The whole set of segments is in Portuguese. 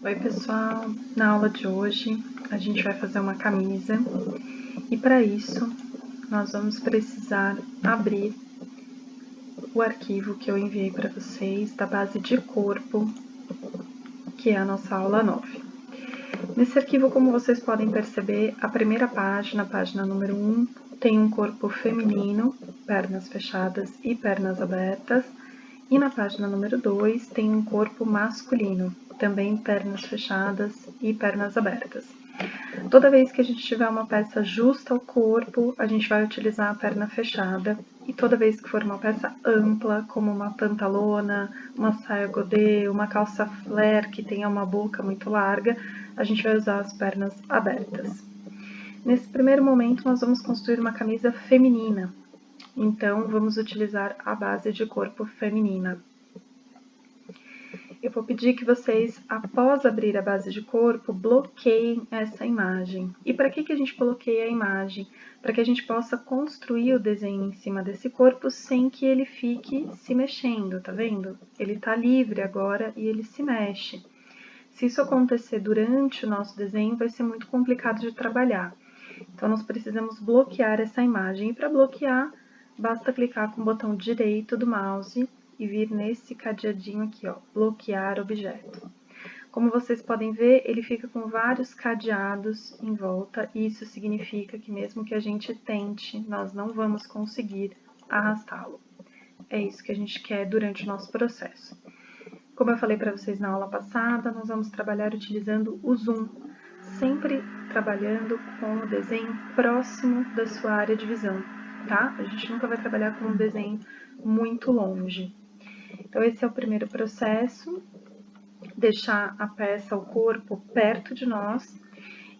Oi pessoal, na aula de hoje a gente vai fazer uma camisa e para isso nós vamos precisar abrir o arquivo que eu enviei para vocês da base de corpo, que é a nossa aula 9. Nesse arquivo, como vocês podem perceber, a primeira página, a página número 1, tem um corpo feminino, pernas fechadas e pernas abertas, e na página número 2 tem um corpo masculino, também pernas fechadas e pernas abertas. Toda vez que a gente tiver uma peça justa ao corpo, a gente vai utilizar a perna fechada, e toda vez que for uma peça ampla, como uma pantalona, uma saia godê, uma calça flare que tenha uma boca muito larga, a gente vai usar as pernas abertas. Nesse primeiro momento, nós vamos construir uma camisa feminina, então vamos utilizar a base de corpo feminina. Eu vou pedir que vocês, após abrir a base de corpo, bloqueiem essa imagem. E para que a gente bloqueia a imagem? Para que a gente possa construir o desenho em cima desse corpo sem que ele fique se mexendo, tá vendo? Ele está livre agora e ele se mexe. Se isso acontecer durante o nosso desenho, vai ser muito complicado de trabalhar. Então, nós precisamos bloquear essa imagem. E para bloquear, basta clicar com o botão direito do mouse e vir nesse cadeadinho aqui, ó, bloquear objeto. Como vocês podem ver, ele fica com vários cadeados em volta, e isso significa que mesmo que a gente tente, nós não vamos conseguir arrastá-lo. É isso que a gente quer durante o nosso processo. Como eu falei para vocês na aula passada, nós vamos trabalhar utilizando o zoom, sempre trabalhando com o desenho próximo da sua área de visão, tá? A gente nunca vai trabalhar com um desenho muito longe. Então, esse é o primeiro processo, deixar a peça, o corpo, perto de nós.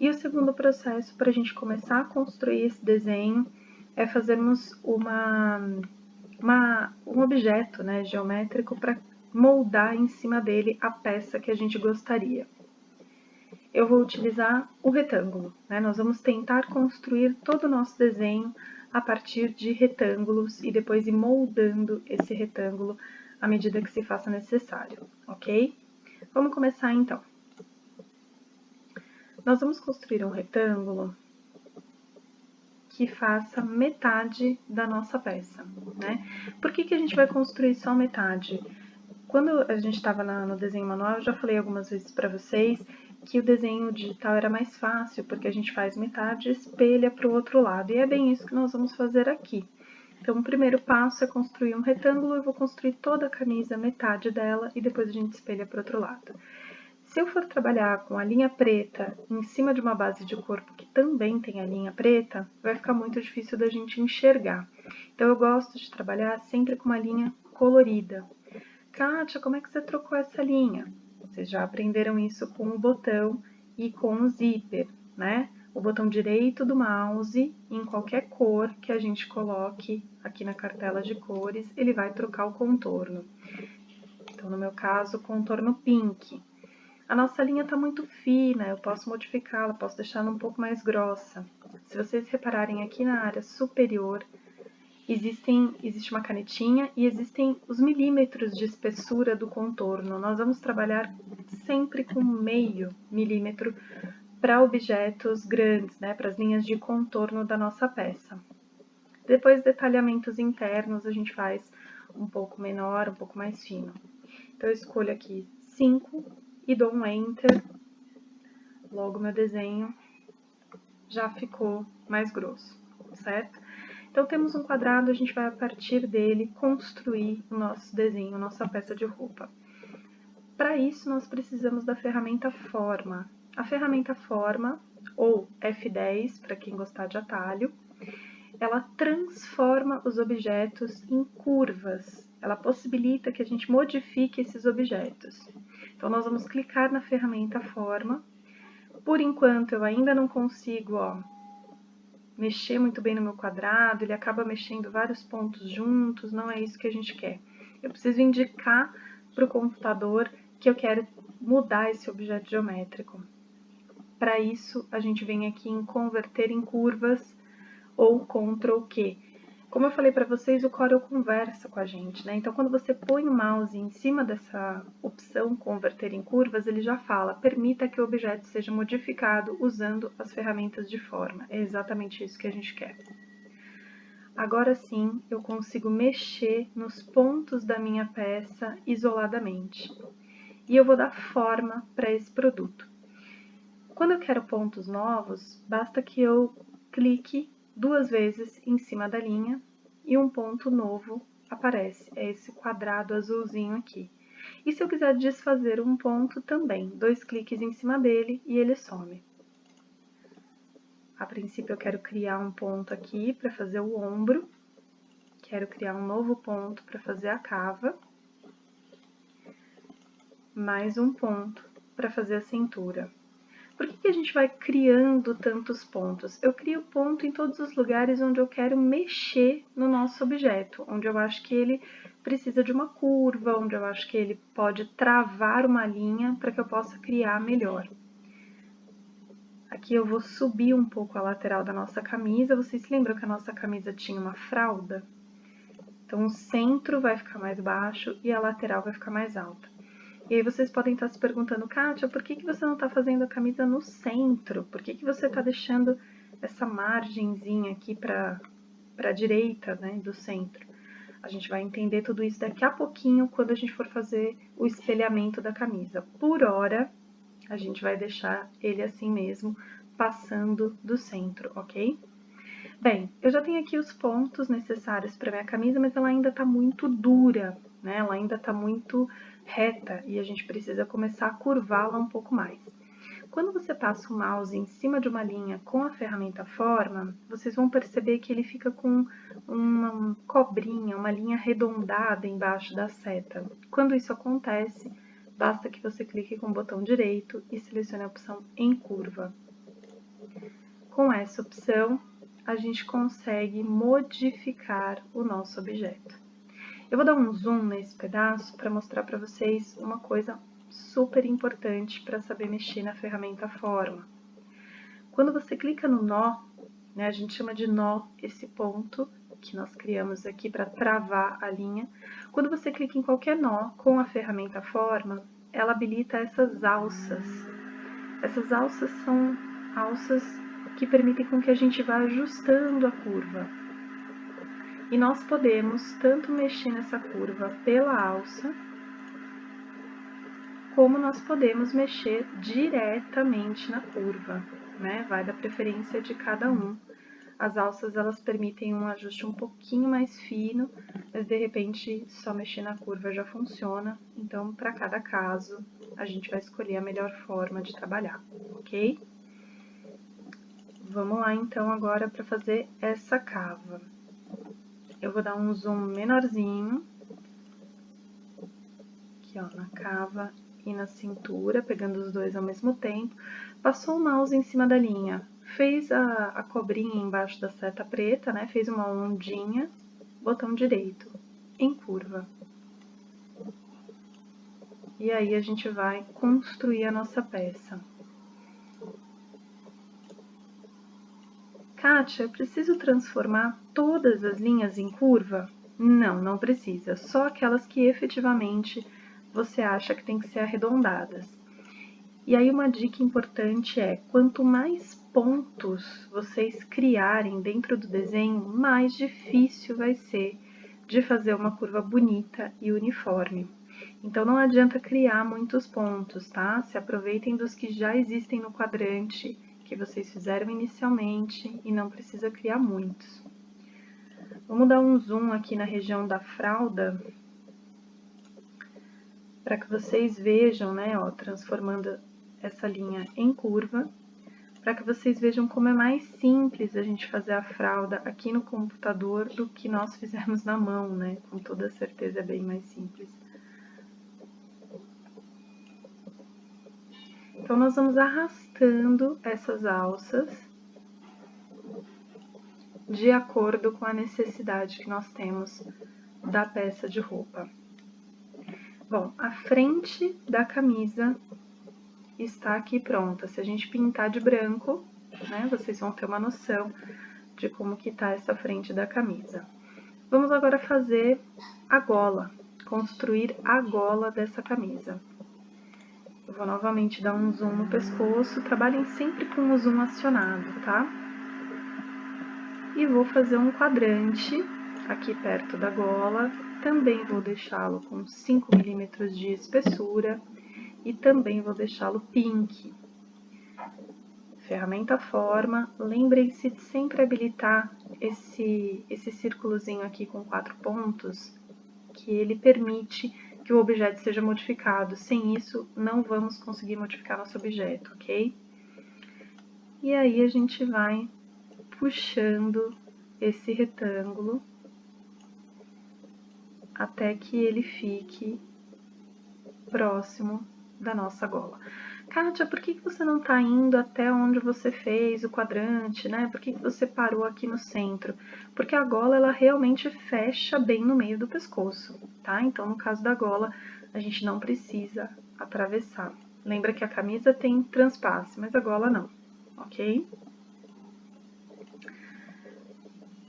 E o segundo processo, para a gente começar a construir esse desenho, é fazermos um objeto, né, geométrico para moldar em cima dele a peça que a gente gostaria. Eu vou utilizar o retângulo, né? Nós vamos tentar construir todo o nosso desenho a partir de retângulos e depois ir moldando esse retângulo à medida que se faça necessário, ok? Vamos começar então. Nós vamos construir um retângulo que faça metade da nossa peça, né? Por que a gente vai construir só metade? Quando a gente estava no desenho manual, eu já falei algumas vezes para vocês que o desenho digital era mais fácil, porque a gente faz metade e espelha para o outro lado, e é bem isso que nós vamos fazer aqui. Então, o primeiro passo é construir um retângulo, eu vou construir toda a camisa, metade dela, e depois a gente espelha para o outro lado. Se eu for trabalhar com a linha preta em cima de uma base de corpo que também tem a linha preta, vai ficar muito difícil da gente enxergar. Então, eu gosto de trabalhar sempre com uma linha colorida. Kátia, como é que você trocou essa linha? Vocês já aprenderam isso com o botão e com o zíper, né? O botão direito do mouse, em qualquer cor que a gente coloque aqui na cartela de cores, ele vai trocar o contorno. Então, no meu caso, contorno pink. A nossa linha está muito fina, eu posso modificá-la, posso deixá-la um pouco mais grossa. Se vocês repararem aqui na área superior, existe uma canetinha e existem os milímetros de espessura do contorno. Nós vamos trabalhar sempre com meio milímetro para objetos grandes, né, para as linhas de contorno da nossa peça. Depois, detalhamentos internos, a gente faz um pouco menor, um pouco mais fino. Então, eu escolho aqui 5 e dou um Enter. Logo, meu desenho já ficou mais grosso, certo? Então, temos um quadrado, a gente vai, a partir dele, construir o nosso desenho, nossa peça de roupa. Para isso, nós precisamos da ferramenta Forma. A ferramenta Forma, ou F10, para quem gostar de atalho, ela transforma os objetos em curvas. Ela possibilita que a gente modifique esses objetos. Então, nós vamos clicar na ferramenta Forma. Por enquanto, eu ainda não consigo, ó, mexer muito bem no meu quadrado, ele acaba mexendo vários pontos juntos, não é isso que a gente quer. Eu preciso indicar para o computador que eu quero mudar esse objeto geométrico. Para isso, a gente vem aqui em Converter em Curvas, ou Ctrl+Q. Como eu falei para vocês, o Corel conversa com a gente, né? Então, quando você põe o mouse em cima dessa opção converter em curvas, ele já fala, permita que o objeto seja modificado usando as ferramentas de forma. É exatamente isso que a gente quer. Agora sim, eu consigo mexer nos pontos da minha peça isoladamente. E eu vou dar forma para esse produto. Quando eu quero pontos novos, basta que eu clique 2 vezes em cima da linha e um ponto novo aparece. É esse quadrado azulzinho aqui. E se eu quiser desfazer um ponto também, 2 cliques em cima dele e ele some. A princípio eu quero criar um ponto aqui para fazer o ombro. Quero criar um novo ponto para fazer a cava. Mais um ponto para fazer a cintura. Por que a gente vai criando tantos pontos? Eu crio ponto em todos os lugares onde eu quero mexer no nosso objeto, onde eu acho que ele precisa de uma curva, onde eu acho que ele pode travar uma linha para que eu possa criar melhor. Aqui eu vou subir um pouco a lateral da nossa camisa. Vocês se lembram que a nossa camisa tinha uma fralda? Então o centro vai ficar mais baixo e a lateral vai ficar mais alta. E aí vocês podem estar se perguntando, Kátia, por que você não está fazendo a camisa no centro? Por que você está deixando essa margenzinha aqui para a direita, né, do centro? A gente vai entender tudo isso daqui a pouquinho quando a gente for fazer o espelhamento da camisa. Por hora, a gente vai deixar ele assim mesmo, passando do centro, ok? Bem, eu já tenho aqui os pontos necessários para minha camisa, mas ela ainda está muito dura, né? Ela ainda está muito reta e a gente precisa começar a curvá-la um pouco mais. Quando você passa o mouse em cima de uma linha com a ferramenta forma, vocês vão perceber que ele fica com uma cobrinha, uma linha arredondada embaixo da seta. Quando isso acontece, basta que você clique com o botão direito e selecione a opção em curva. Com essa opção, a gente consegue modificar o nosso objeto. Eu vou dar um zoom nesse pedaço para mostrar para vocês uma coisa super importante para saber mexer na ferramenta forma. Quando você clica no nó, né, a gente chama de nó esse ponto que nós criamos aqui para travar a linha. Quando você clica em qualquer nó com a ferramenta forma, ela habilita essas alças. Essas alças são alças que permitem com que a gente vá ajustando a curva. E nós podemos tanto mexer nessa curva pela alça, como nós podemos mexer diretamente na curva, né? Vai da preferência de cada um. As alças, elas permitem um ajuste um pouquinho mais fino, mas de repente só mexer na curva já funciona. Então, para cada caso, a gente vai escolher a melhor forma de trabalhar, ok? Vamos lá, então, agora para fazer essa cava. Eu vou dar um zoom menorzinho, aqui ó, na cava e na cintura, pegando os dois ao mesmo tempo. Passou o mouse em cima da linha, fez a cobrinha embaixo da seta preta, né, fez uma ondinha, botão direito, em curva. E aí a gente vai construir a nossa peça. Kátia, eu preciso transformar todas as linhas em curva? Não, não precisa, só aquelas que efetivamente você acha que tem que ser arredondadas. E aí uma dica importante é, quanto mais pontos vocês criarem dentro do desenho, mais difícil vai ser de fazer uma curva bonita e uniforme. Então não adianta criar muitos pontos, tá? Se aproveitem dos que já existem no quadrante, que vocês fizeram inicialmente e não precisa criar muitos. Vamos dar um zoom aqui na região da fralda, para que vocês vejam, né, ó, transformando essa linha em curva, para que vocês vejam como é mais simples a gente fazer a fralda aqui no computador do que nós fizemos na mão, né, com toda certeza é bem mais simples. Então, nós vamos arrastando essas alças de acordo com a necessidade que nós temos da peça de roupa. Bom, a frente da camisa está aqui pronta. Se a gente pintar de branco, né, vocês vão ter uma noção de como que tá essa frente da camisa. Vamos agora fazer a gola, construir a gola dessa camisa. Eu vou novamente dar um zoom no pescoço, trabalhem sempre com o zoom acionado, tá? E vou fazer um quadrante aqui perto da gola, também vou deixá-lo com 5 milímetros de espessura e também vou deixá-lo pink. Ferramenta forma, lembrem-se de sempre habilitar esse círculozinho aqui com 4 pontos, que ele permite que o objeto seja modificado. Sem isso, não vamos conseguir modificar nosso objeto, ok? E aí a gente vai puxando esse retângulo até que ele fique próximo da nossa gola. Kátia, por que você não está indo até onde você fez o quadrante, né? Por que você parou aqui no centro? Porque a gola, ela realmente fecha bem no meio do pescoço, tá? Então, no caso da gola, a gente não precisa atravessar. Lembra que a camisa tem transpasse, mas a gola não, ok?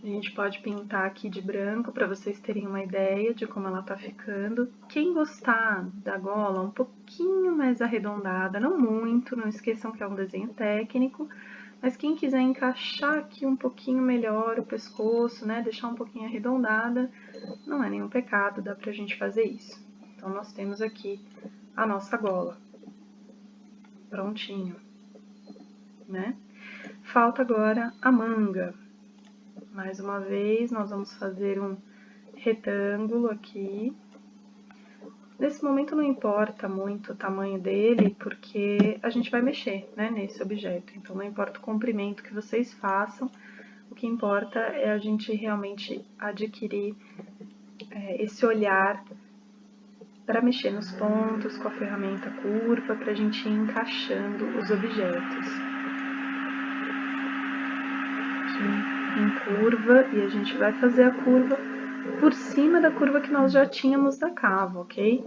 A gente pode pintar aqui de branco para vocês terem uma ideia de como ela tá ficando. Quem gostar da gola um pouquinho mais arredondada, não muito, não esqueçam que é um desenho técnico, mas quem quiser encaixar aqui um pouquinho melhor o pescoço, né, deixar um pouquinho arredondada, não é nenhum pecado, dá pra gente fazer isso. Então, nós temos aqui a nossa gola. Prontinho, né? Falta agora a manga. Mais uma vez, nós vamos fazer um retângulo aqui. Nesse momento não importa muito o tamanho dele, porque a gente vai mexer, né, nesse objeto. Então, não importa o comprimento que vocês façam, o que importa é a gente realmente adquirir esse olhar para mexer nos pontos com a ferramenta curva, para a gente ir encaixando os objetos. Aqui em curva, e a gente vai fazer a curva por cima da curva que nós já tínhamos da cava, ok?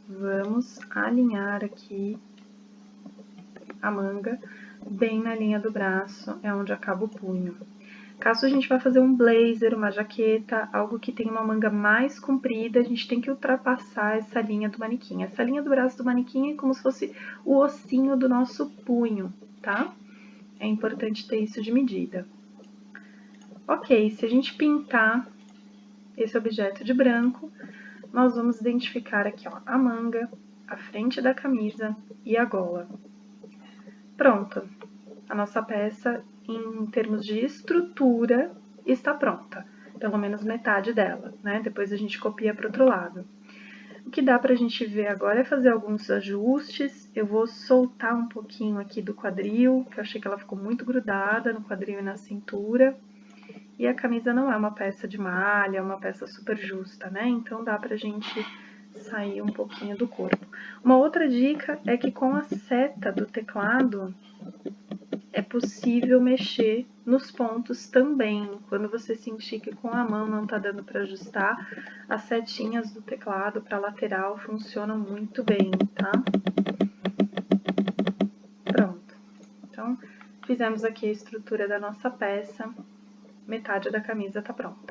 Vamos alinhar aqui a manga bem na linha do braço, é onde acaba o punho. Caso a gente vá fazer um blazer, uma jaqueta, algo que tem uma manga mais comprida, a gente tem que ultrapassar essa linha do manequim. Essa linha do braço do manequim é como se fosse o ossinho do nosso punho, tá? É importante ter isso de medida. Ok, se a gente pintar esse objeto de branco, nós vamos identificar aqui, ó, a manga, a frente da camisa e a gola. Pronto, a nossa peça, em termos de estrutura, está pronta. Pelo menos metade dela, né? Depois a gente copia para o outro lado. O que dá pra gente ver agora é fazer alguns ajustes. Eu vou soltar um pouquinho aqui do quadril, que eu achei que ela ficou muito grudada no quadril e na cintura. E a camisa não é uma peça de malha, é uma peça super justa, né? Então dá pra gente sair um pouquinho do corpo. Uma outra dica é que com a seta do teclado é possível mexer nos pontos também. Quando você sentir que com a mão não tá dando para ajustar, as setinhas do teclado para lateral funcionam muito bem, tá? Pronto. Então, fizemos aqui a estrutura da nossa peça. Metade da camisa tá pronta.